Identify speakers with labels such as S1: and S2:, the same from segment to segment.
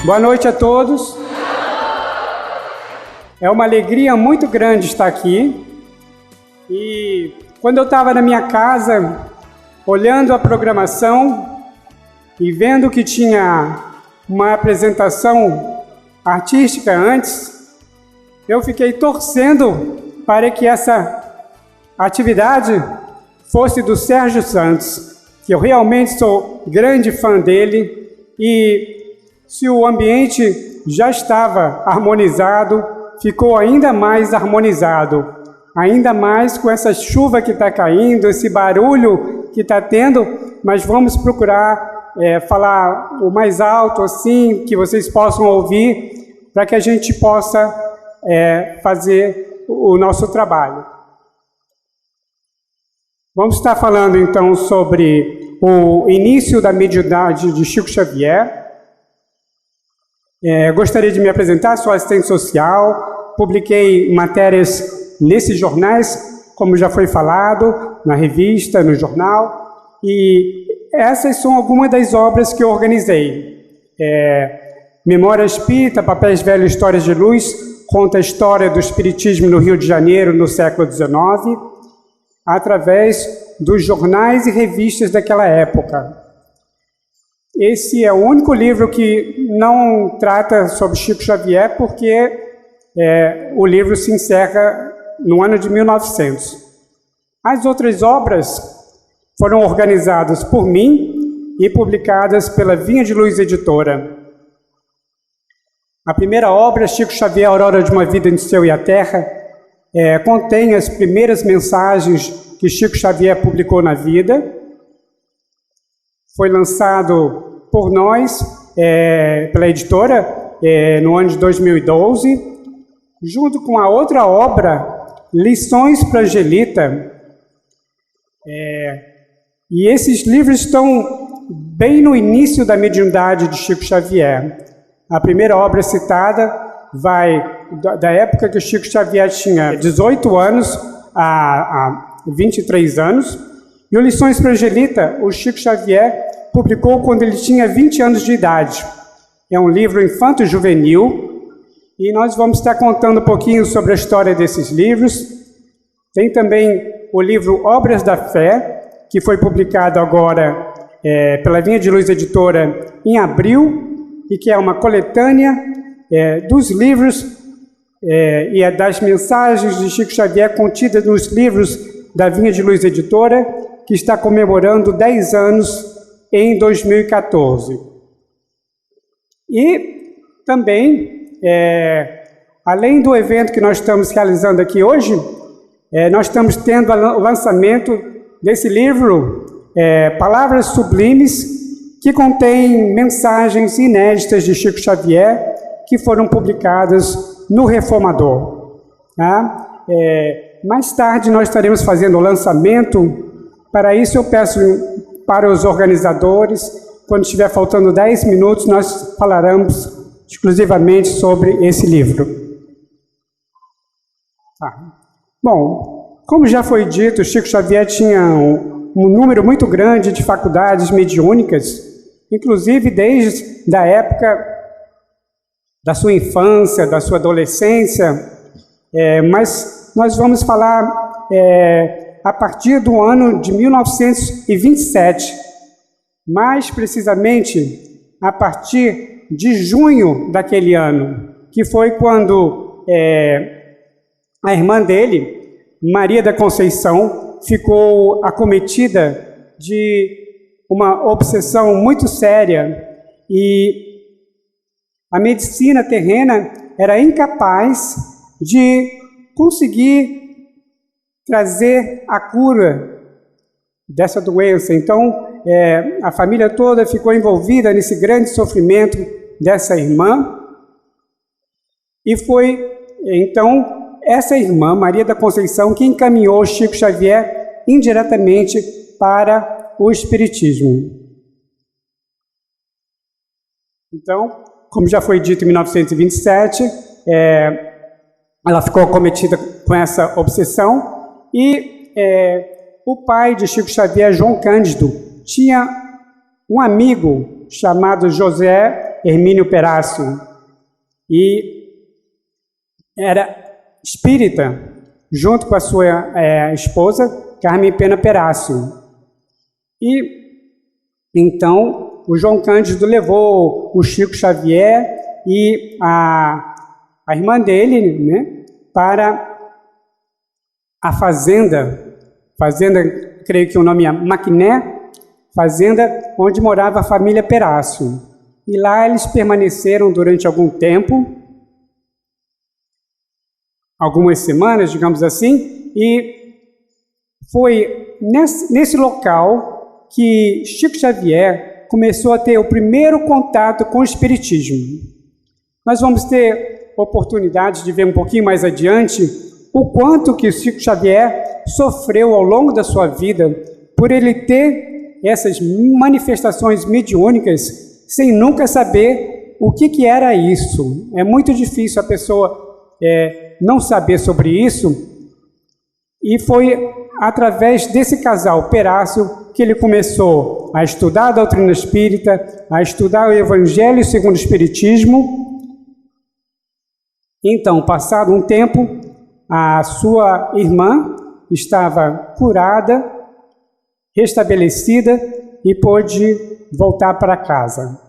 S1: Boa noite a todos. É uma alegria muito grande estar aqui. E quando eu estava na minha casa, olhando a programação e vendo que tinha uma apresentação artística antes, eu fiquei torcendo para que essa atividade fosse do Sérgio Santos, que eu realmente sou grande fã dele, e se o ambiente já estava harmonizado, ficou ainda mais harmonizado, ainda mais com essa chuva que está caindo, esse barulho que está tendo, mas vamos procurar falar o mais alto, assim, que vocês possam ouvir, para que a gente possa fazer o nosso trabalho. Vamos estar falando, então, sobre o início da mediunidade de Chico Xavier. Gostaria de me apresentar, sou assistente social, publiquei matérias nesses jornais, como já foi falado, na revista, no jornal, e essas são algumas das obras que eu organizei. Memória Espírita, Papéis Velhos, Histórias de Luz, conta a história do Espiritismo no Rio de Janeiro no século XIX, através dos jornais e revistas daquela época. Esse é o único livro que não trata sobre Chico Xavier, porque o livro se encerra no ano de 1900. As outras obras foram organizadas por mim e publicadas pela Vinha de Luz Editora. A primeira obra, Chico Xavier, Aurora de uma Vida entre o Céu e a Terra, contém as primeiras mensagens que Chico Xavier publicou na vida. Foi lançado por nós, pela editora, no ano de 2012, junto com a outra obra, Lições para Angelita. E esses livros estão bem no início da mediunidade de Chico Xavier. A primeira obra citada vai da época que o Chico Xavier tinha 18 anos a 23 anos, e o Lições para Angelita, o Chico Xavier publicou quando ele tinha 20 anos de idade. É um livro infanto-juvenil, e nós vamos estar contando um pouquinho sobre a história desses livros. Tem também o livro Obras da Fé, que foi publicado agora pela Vinha de Luz Editora em abril, e que é uma coletânea dos livros e das mensagens de Chico Xavier contidas nos livros da Vinha de Luz Editora, que está comemorando 10 anos em 2014. E também, além do evento que nós estamos realizando aqui hoje, nós estamos tendo o lançamento desse livro, Palavras Sublimes, que contém mensagens inéditas de Chico Xavier, que foram publicadas no Reformador. Tá? Mais tarde nós estaremos fazendo o lançamento. Para isso eu peço para os organizadores, quando estiver faltando 10 minutos, nós falaremos exclusivamente sobre esse livro. Bom, como já foi dito, Chico Xavier tinha um número muito grande de faculdades mediúnicas, inclusive desde a época da sua infância, da sua adolescência, mas nós vamos falar a partir do ano de 1927, mais precisamente a partir de junho daquele ano, que foi quando a irmã dele, Maria da Conceição, ficou acometida de uma obsessão muito séria, e a medicina terrena era incapaz de conseguir trazer a cura dessa doença. Então, a família toda ficou envolvida nesse grande sofrimento dessa irmã, e foi, então, essa irmã, Maria da Conceição, que encaminhou Chico Xavier indiretamente para o Espiritismo. Então, como já foi dito em 1927, ela ficou acometida com essa obsessão, e o pai de Chico Xavier, João Cândido, tinha um amigo chamado José Hermínio Perácio, e era espírita, junto com a sua esposa, Carmen Pena Perácio. E então o João Cândido levou o Chico Xavier e a irmã dele, né, para a fazenda, creio que o nome é Maquiné, fazenda onde morava a família Perácio. E lá eles permaneceram durante algum tempo, algumas semanas, digamos assim, e foi nesse local que Chico Xavier começou a ter o primeiro contato com o Espiritismo. Nós vamos ter oportunidade de ver um pouquinho mais adiante o quanto que o Chico Xavier sofreu ao longo da sua vida por ele ter essas manifestações mediúnicas sem nunca saber o que era isso. É muito difícil a pessoa não saber sobre isso, e foi através desse casal Perácio que ele começou a estudar a doutrina espírita, a estudar o Evangelho segundo o Espiritismo. Então, passado um tempo, a sua irmã estava curada, restabelecida e pôde voltar para casa.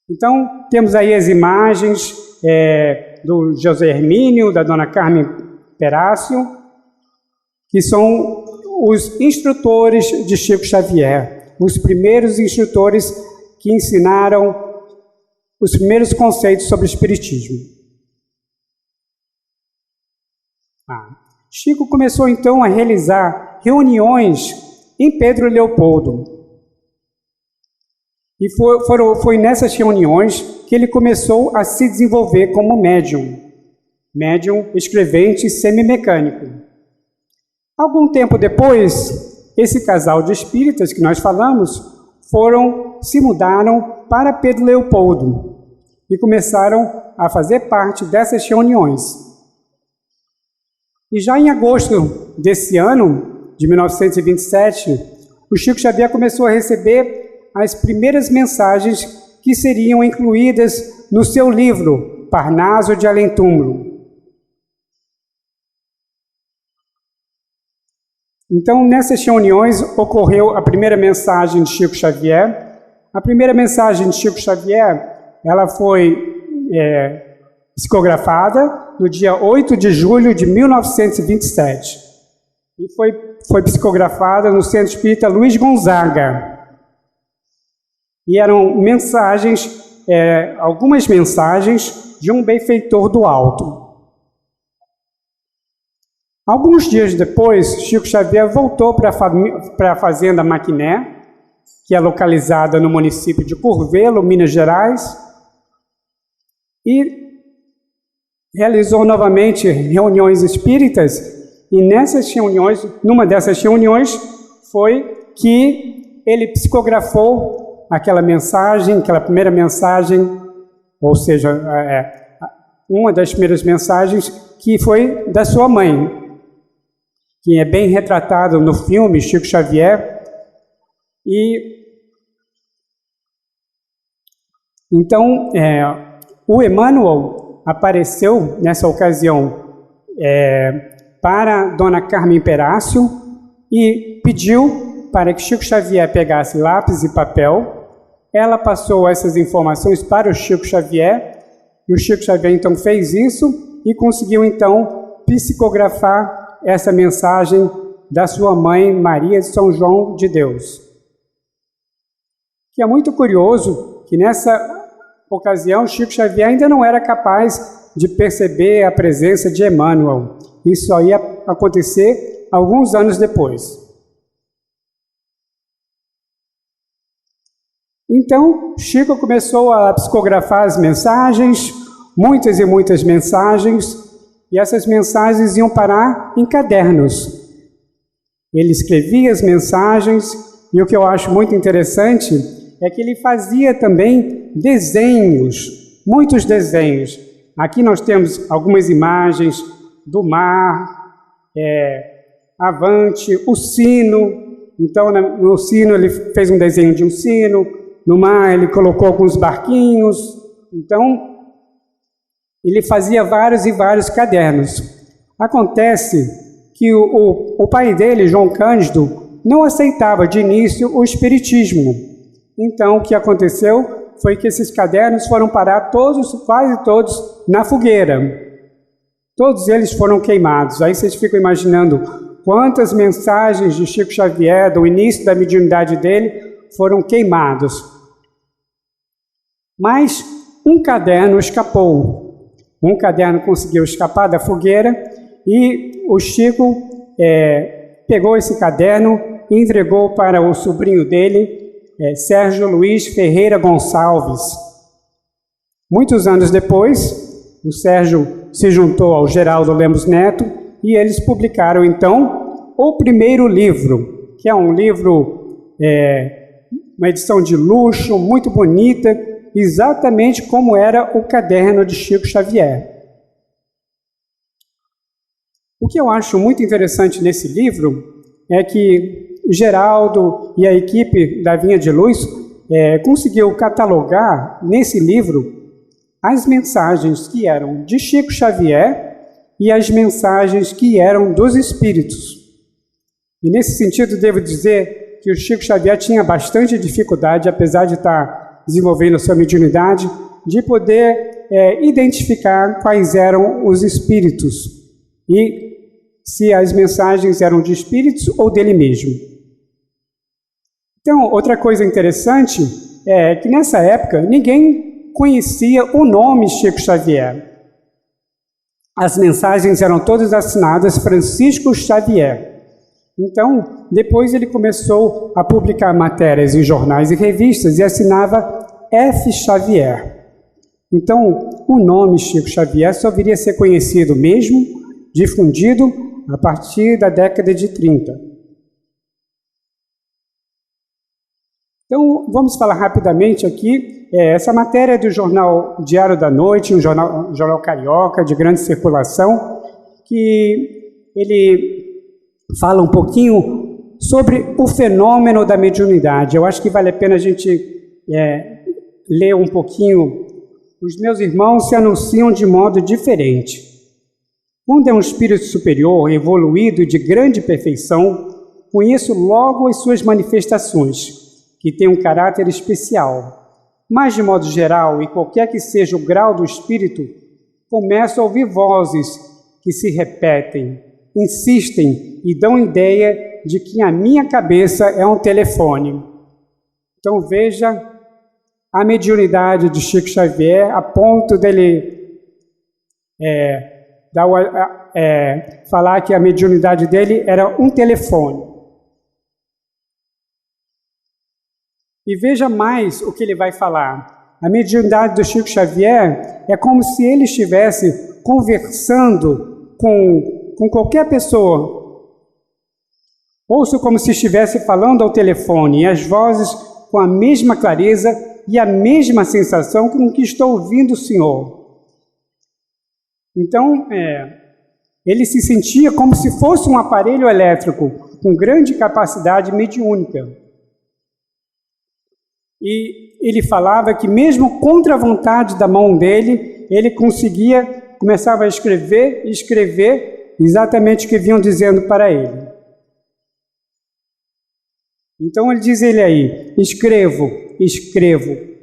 S1: Então, temos aí as imagens do José Hermínio, da dona Carmen Perácio, que são os instrutores de Chico Xavier, os primeiros instrutores que ensinaram os primeiros conceitos sobre o Espiritismo. Chico começou então a realizar reuniões em Pedro Leopoldo. E foi nessas reuniões que ele começou a se desenvolver como médium escrevente semimecânico. Algum tempo depois, esse casal de espíritas que nós falamos se mudaram para Pedro Leopoldo e começaram a fazer parte dessas reuniões. E já em agosto desse ano, de 1927, o Chico Xavier começou a receber as primeiras mensagens que seriam incluídas no seu livro Parnaso de Além-Túmulo. Então, nessas reuniões ocorreu a primeira mensagem de Chico Xavier. A primeira mensagem de Chico Xavier, ela foi psicografada no dia 8 de julho de 1927. E foi psicografada no Centro Espírita Luiz Gonzaga. E eram mensagens, algumas mensagens de um benfeitor do alto. Alguns dias depois, Chico Xavier voltou para a fazenda Maquiné, que é localizada no município de Curvelo, Minas Gerais, e realizou novamente reuniões espíritas, e numa dessas reuniões, foi que ele psicografou aquela primeira mensagem, ou seja, uma das primeiras mensagens que foi da sua mãe, que é bem retratado no filme Chico Xavier. E então o Emmanuel apareceu nessa ocasião para Dona Carmen Perácio e pediu para que Chico Xavier pegasse lápis e papel. Ela passou essas informações para o Chico Xavier, e o Chico Xavier então fez isso e conseguiu então psicografar essa mensagem da sua mãe Maria de São João de Deus. Que é muito curioso que nessa ocasião Chico Xavier ainda não era capaz de perceber a presença de Emmanuel. Isso só ia acontecer alguns anos depois. Então, Chico começou a psicografar as mensagens, muitas e muitas mensagens, e essas mensagens iam parar em cadernos. Ele escrevia as mensagens, e o que eu acho muito interessante é que ele fazia também desenhos, muitos desenhos. Aqui nós temos algumas imagens do mar, avante, o sino. Então, no sino ele fez um desenho de um sino, no mar ele colocou alguns barquinhos. Então, ele fazia vários e vários cadernos. Acontece que o pai dele, João Cândido, não aceitava de início o espiritismo. Então, o que aconteceu foi que esses cadernos foram parar quase todos, na fogueira. Todos eles foram queimados. Aí vocês ficam imaginando quantas mensagens de Chico Xavier, do início da mediunidade dele, foram queimados. Mas um caderno escapou. Um caderno conseguiu escapar da fogueira e o Chico pegou esse caderno e entregou para o sobrinho dele, Sérgio Luiz Ferreira Gonçalves. Muitos anos depois, o Sérgio se juntou ao Geraldo Lemos Neto e eles publicaram, então, o primeiro livro, que é um livro, uma edição de luxo, muito bonita, exatamente como era o caderno de Chico Xavier. O que eu acho muito interessante nesse livro é que Geraldo e a equipe da Vinha de Luz conseguiu catalogar nesse livro as mensagens que eram de Chico Xavier e as mensagens que eram dos espíritos. E nesse sentido, devo dizer que o Chico Xavier tinha bastante dificuldade, apesar de estar desenvolvendo a sua mediunidade, de poder identificar quais eram os espíritos e se as mensagens eram de espíritos ou dele mesmo. Então, outra coisa interessante é que nessa época ninguém conhecia o nome Chico Xavier. As mensagens eram todas assinadas Francisco Xavier. Então, depois ele começou a publicar matérias em jornais e revistas e assinava F. Xavier. Então, o nome Chico Xavier só viria a ser conhecido mesmo, difundido, a partir da década de 30. Então, vamos falar rapidamente aqui. Essa matéria é do jornal Diário da Noite, um jornal carioca de grande circulação, que ele fala um pouquinho sobre o fenômeno da mediunidade. Eu acho que vale a pena a gente ler um pouquinho. Os meus irmãos se anunciam de modo diferente. Quando é um espírito superior, evoluído e de grande perfeição, conheço logo as suas manifestações, que têm um caráter especial. Mas, de modo geral, e qualquer que seja o grau do espírito, começo a ouvir vozes que se repetem, insistem e dão ideia de que a minha cabeça é um telefone. Então, veja a mediunidade de Chico Xavier a ponto dele falar que a mediunidade dele era um telefone. E veja mais o que ele vai falar. A mediunidade do Chico Xavier é como se ele estivesse conversando com qualquer pessoa. Ouço como se estivesse falando ao telefone, e as vozes com a mesma clareza e a mesma sensação com que estou ouvindo o Senhor. Então, ele se sentia como se fosse um aparelho elétrico com grande capacidade mediúnica. E ele falava que mesmo contra a vontade da mão dele, ele começava a escrever exatamente o que vinham dizendo para ele. Então ele diz aí, escrevo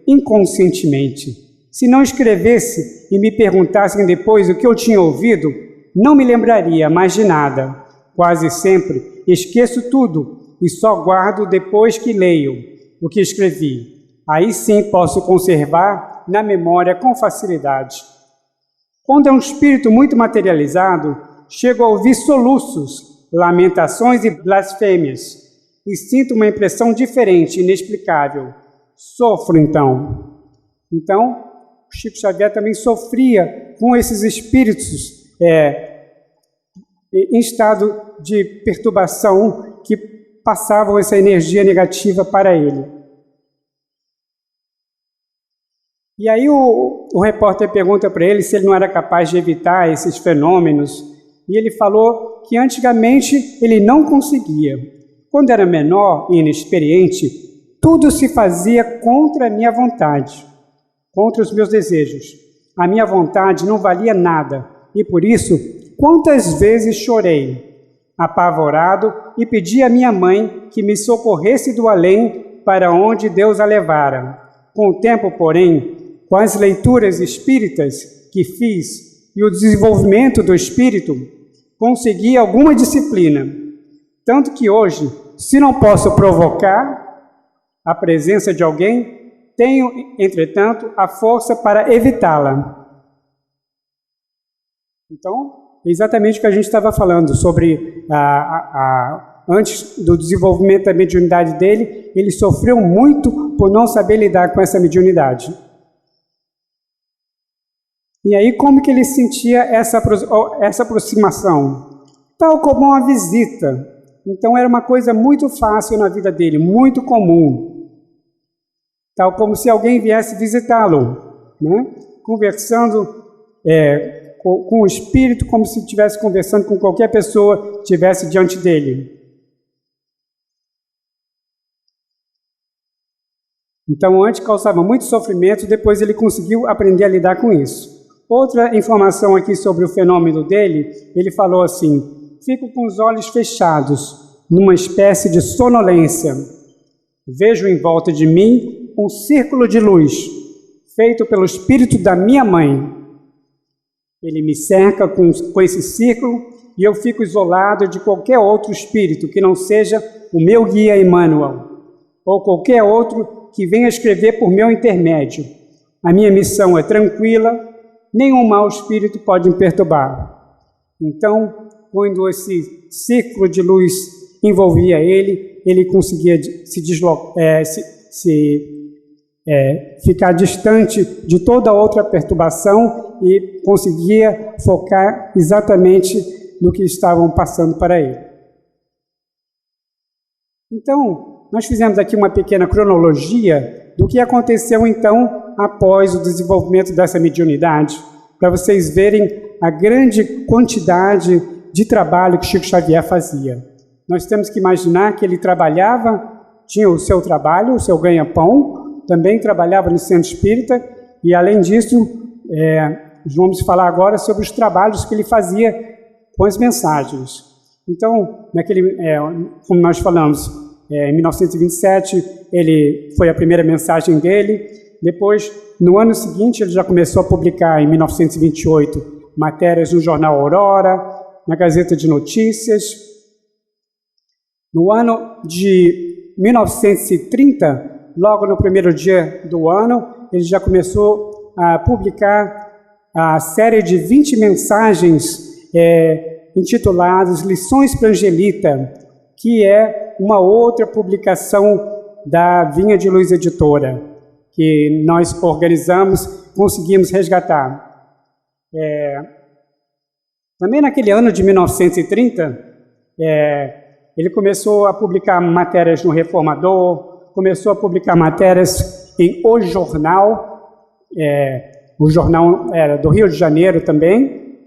S1: inconscientemente. Se não escrevesse e me perguntassem depois o que eu tinha ouvido, não me lembraria mais de nada. Quase sempre esqueço tudo e só guardo depois que leio o que escrevi. Aí sim posso conservar na memória com facilidade. Quando é um espírito muito materializado, chego a ouvir soluços, lamentações e blasfêmias, e sinto uma impressão diferente, inexplicável. Sofro então. Então, Chico Xavier também sofria com esses espíritos em estado de perturbação que passavam essa energia negativa para ele. E aí o repórter pergunta para ele se ele não era capaz de evitar esses fenômenos, e ele falou que antigamente ele não conseguia. Quando era menor e inexperiente, tudo se fazia contra a minha vontade, contra os meus desejos. A minha vontade não valia nada, e por isso, quantas vezes chorei, apavorado, e pedi à minha mãe que me socorresse do além para onde Deus a levara. Com o tempo, porém, com as leituras espíritas que fiz e o desenvolvimento do espírito, consegui alguma disciplina. Tanto que hoje, se não posso provocar a presença de alguém, tenho, entretanto, a força para evitá-la. Então, exatamente o que a gente estava falando sobre antes do desenvolvimento da mediunidade dele, ele sofreu muito por não saber lidar com essa mediunidade. E aí, como que ele sentia essa aproximação? Tal como uma visita. Então, era uma coisa muito fácil na vida dele, muito comum. Tal como se alguém viesse visitá-lo, né? Conversando com o espírito, como se estivesse conversando com qualquer pessoa que estivesse diante dele. Então, antes causava muito sofrimento, depois ele conseguiu aprender a lidar com isso. Outra informação aqui sobre o fenômeno dele, ele falou assim: fico com os olhos fechados, numa espécie de sonolência. Vejo em volta de mim um círculo de luz, feito pelo espírito da minha mãe. Ele me cerca com esse círculo e eu fico isolado de qualquer outro espírito que não seja o meu guia Emmanuel, ou qualquer outro que venha escrever por meu intermédio. A minha missão é tranquila, nenhum mau espírito pode me perturbar. Então, quando esse círculo de luz envolvia ele conseguia ficar distante de toda outra perturbação e conseguia focar exatamente no que estavam passando para ele. Então, nós fizemos aqui uma pequena cronologia do que aconteceu então após o desenvolvimento dessa mediunidade, para vocês verem a grande quantidade de trabalho que Chico Xavier fazia. Nós temos que imaginar que ele trabalhava, tinha o seu trabalho, o seu ganha-pão, também trabalhava no centro espírita, e além disso, vamos falar agora sobre os trabalhos que ele fazia com as mensagens. Então, como nós falamos, em 1927, foi a primeira mensagem dele. Depois, no ano seguinte, ele já começou a publicar, em 1928, matérias no jornal Aurora, na Gazeta de Notícias. No ano de 1930, logo no primeiro dia do ano, ele já começou a publicar a série de 20 mensagens intituladas Lições para Angelita, que é uma outra publicação da Vinha de Luz Editora, que nós organizamos, conseguimos resgatar. Também naquele ano de 1930, ele começou a publicar matérias no Reformador, começou a publicar matérias em O Jornal, o jornal era do Rio de Janeiro também,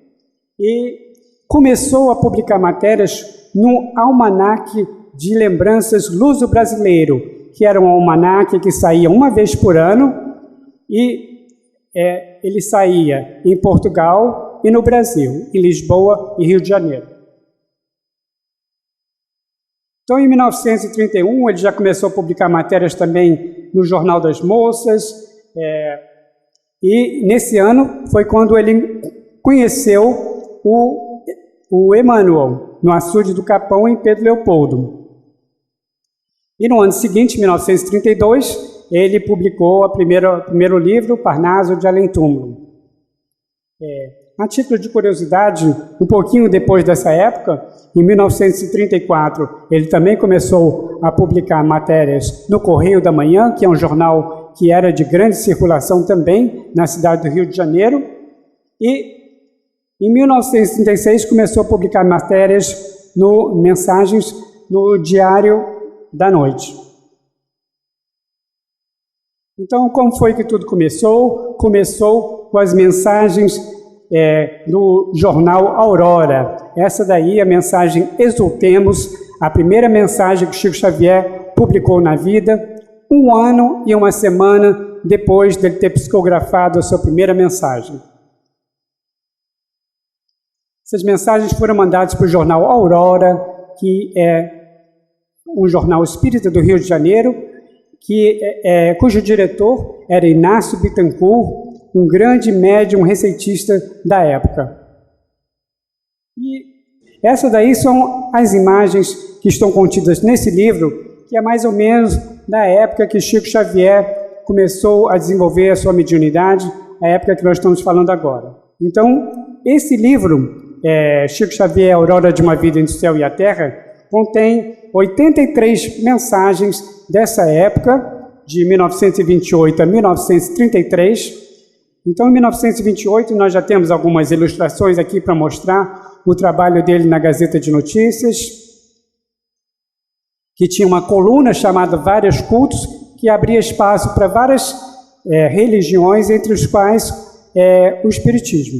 S1: e começou a publicar matérias no Almanaque de Lembranças Luso-Brasileiro, que era um almanaque que saía uma vez por ano, e ele saía em Portugal e no Brasil, em Lisboa e Rio de Janeiro. Então, em 1931, ele já começou a publicar matérias também no Jornal das Moças, e nesse ano foi quando ele conheceu o Emmanuel, no açude do Capão, em Pedro Leopoldo. E no ano seguinte, 1932, ele publicou o primeiro livro, Parnaso de Além Túmulo. A título de curiosidade, um pouquinho depois dessa época, em 1934, ele também começou a publicar matérias no Correio da Manhã, que é um jornal que era de grande circulação também na cidade do Rio de Janeiro, e em 1936 começou a publicar matérias mensagens no Diário da Noite. Então, como foi que tudo começou? Começou com as mensagens do jornal Aurora. Essa daí é a mensagem Exultemos, a primeira mensagem que Chico Xavier publicou na vida, 1 ano e 1 semana depois dele ter psicografado a sua primeira mensagem. Essas mensagens foram mandadas para o jornal Aurora, que é um jornal espírita do Rio de Janeiro, cujo diretor era Inácio Bittencourt, um grande médium receitista da época. E essas daí são as imagens que estão contidas nesse livro, que é mais ou menos da época que Chico Xavier começou a desenvolver a sua mediunidade, a época que nós estamos falando agora. Então, esse livro, Chico Xavier, Aurora de uma Vida entre o Céu e a Terra, contém 83 mensagens dessa época, de 1928 a 1933. Então, em 1928, nós já temos algumas ilustrações aqui para mostrar o trabalho dele na Gazeta de Notícias, que tinha uma coluna chamada Vários Cultos, que abria espaço para várias religiões, entre os quais o Espiritismo.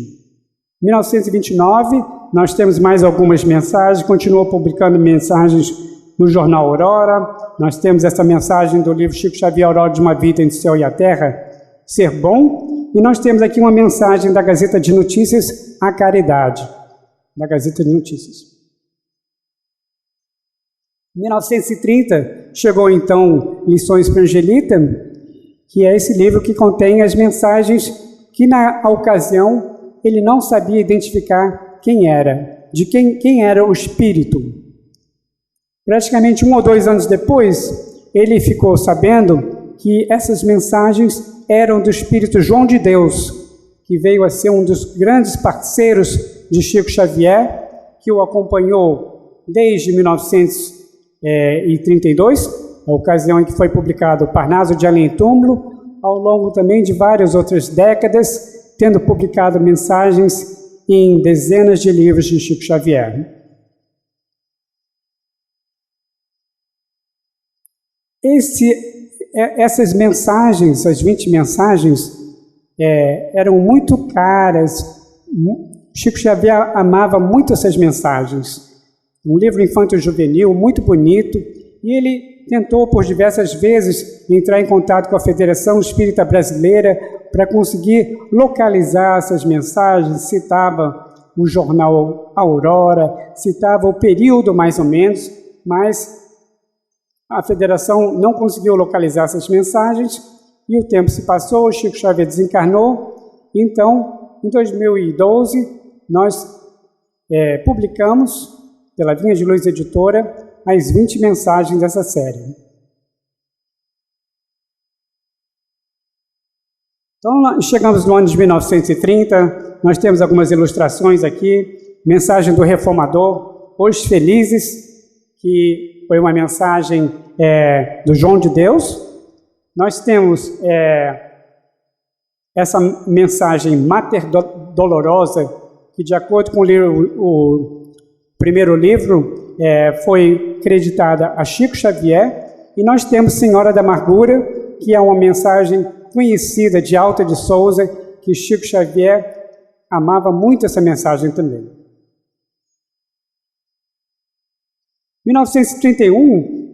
S1: Em 1929, nós temos mais algumas mensagens, continuou publicando mensagens no jornal Aurora. Nós temos essa mensagem do livro Chico Xavier, Aurora de uma Vida entre o Céu e a Terra, Ser Bom. E nós temos aqui uma mensagem da Gazeta de Notícias, A Caridade, da Gazeta de Notícias. Em 1930, chegou então Lições para Angelita, que é esse livro que contém as mensagens que, na ocasião, ele não sabia identificar quem era, de quem era o espírito. Praticamente 1 ou 2 anos depois, ele ficou sabendo que essas mensagens eram do espírito João de Deus, que veio a ser um dos grandes parceiros de Chico Xavier, que o acompanhou desde 1932, a ocasião em que foi publicado o Parnaso de Além Túmulo, ao longo também de várias outras décadas, tendo publicado mensagens em dezenas de livros de Chico Xavier. Essas mensagens, as 20 mensagens, eram muito caras. Chico Xavier amava muito essas mensagens. Um livro infanto-juvenil muito bonito, e ele tentou por diversas vezes entrar em contato com a Federação Espírita Brasileira para conseguir localizar essas mensagens. Citava o jornal Aurora, citava o período mais ou menos, mas a Federação não conseguiu localizar essas mensagens e o tempo se passou, o Chico Xavier desencarnou. Então, em 2012, nós publicamos, pela Vinha de Luz Editora, as 20 mensagens dessa série. Então, chegamos no ano de 1930, nós temos algumas ilustrações aqui, mensagem do Reformador, Os Felizes, que foi uma mensagem do João de Deus. Nós temos essa mensagem Mater Dolorosa, que de acordo com o primeiro livro, foi creditada a Chico Xavier. E nós temos Senhora da Amargura, que é uma mensagem conhecida de Alta de Souza, que Chico Xavier amava muito essa mensagem também. Em 1931,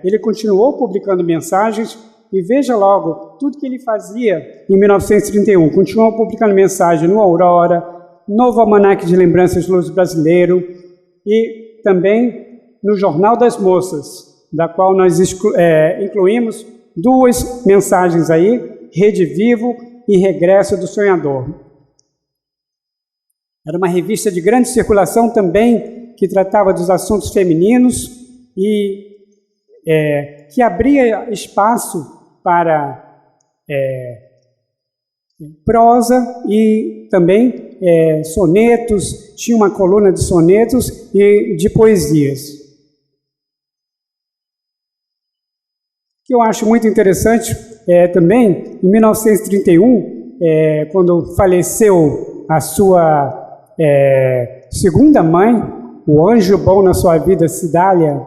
S1: ele continuou publicando mensagens, e veja logo, tudo que ele fazia em 1931, continuou publicando mensagem no Aurora, Novo Almanaque de Lembranças do Luz Brasileiro, e também no Jornal das Moças, da qual nós incluímos 2 mensagens aí, Rede Vivo e Regresso do Sonhador. Era uma revista de grande circulação também, que tratava dos assuntos femininos e que abria espaço para prosa e também sonetos, tinha uma coluna de sonetos e de poesias. O que eu acho muito interessante também, em 1931, quando faleceu a sua segunda mãe, o anjo bom na sua vida, Cidália,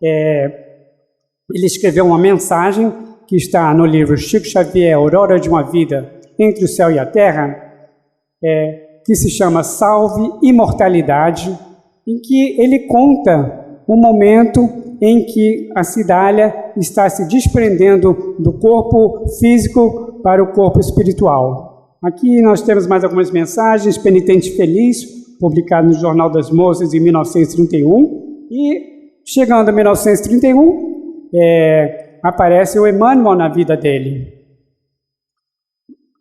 S1: ele escreveu uma mensagem que está no livro Chico Xavier, Aurora de uma Vida entre o Céu e a Terra, que se chama Salve Imortalidade, em que ele conta um momento em que a Cidália está se desprendendo do corpo físico para o corpo espiritual. Aqui nós temos mais algumas mensagens. Penitente Feliz, publicado no Jornal das Moças em 1931. E, chegando a 1931, aparece o Emmanuel na vida dele.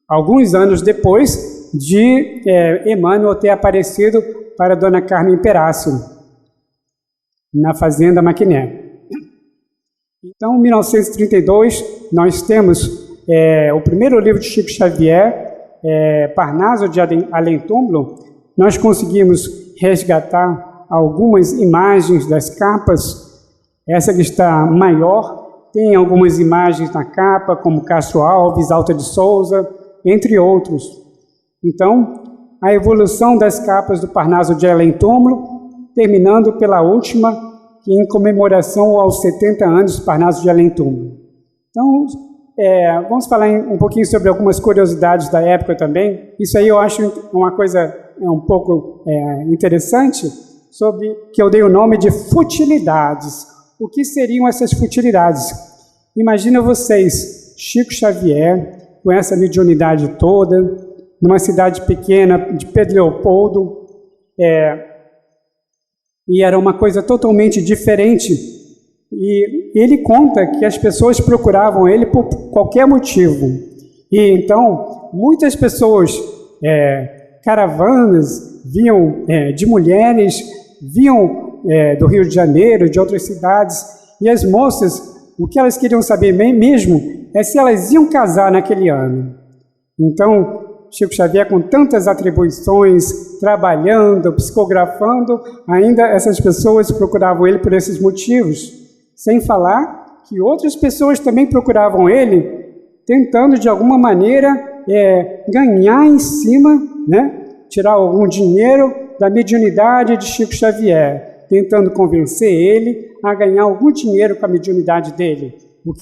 S1: Alguns anos depois de Emmanuel ter aparecido para Dona Carmen Perácio, na Fazenda Maquiné. Então, em 1932, nós temos o primeiro livro de Chico Xavier, Parnaso de Além-Túmulo. Nós conseguimos resgatar algumas imagens das capas. Essa que está maior, tem algumas imagens na capa, como Castro Alves, Alta de Souza, entre outros. Então, a evolução das capas do Parnaso de Além-Túmulo, terminando pela última, em comemoração aos 70 anos do Parnaso de Além-Túmulo. Então, vamos falar um pouquinho sobre algumas curiosidades da época também. Isso aí eu acho uma coisa um pouco interessante, sobre que eu dei o nome de futilidades. O que seriam essas futilidades? Imagina vocês, Chico Xavier, com essa mediunidade toda, numa cidade pequena de Pedro Leopoldo, e era uma coisa totalmente diferente. E ele conta que as pessoas procuravam ele por qualquer motivo. E então, muitas pessoas, caravanas, vinham de mulheres, vinham do Rio de Janeiro, de outras cidades, e as moças, o que elas queriam saber mesmo é se elas iam casar naquele ano. Então, Chico Xavier, com tantas atribuições, trabalhando, psicografando, ainda essas pessoas procuravam ele por esses motivos. Sem falar que outras pessoas também procuravam ele, tentando de alguma maneira ganhar em cima, tirar algum dinheiro da mediunidade de Chico Xavier, tentando convencer ele a ganhar algum dinheiro com a mediunidade dele.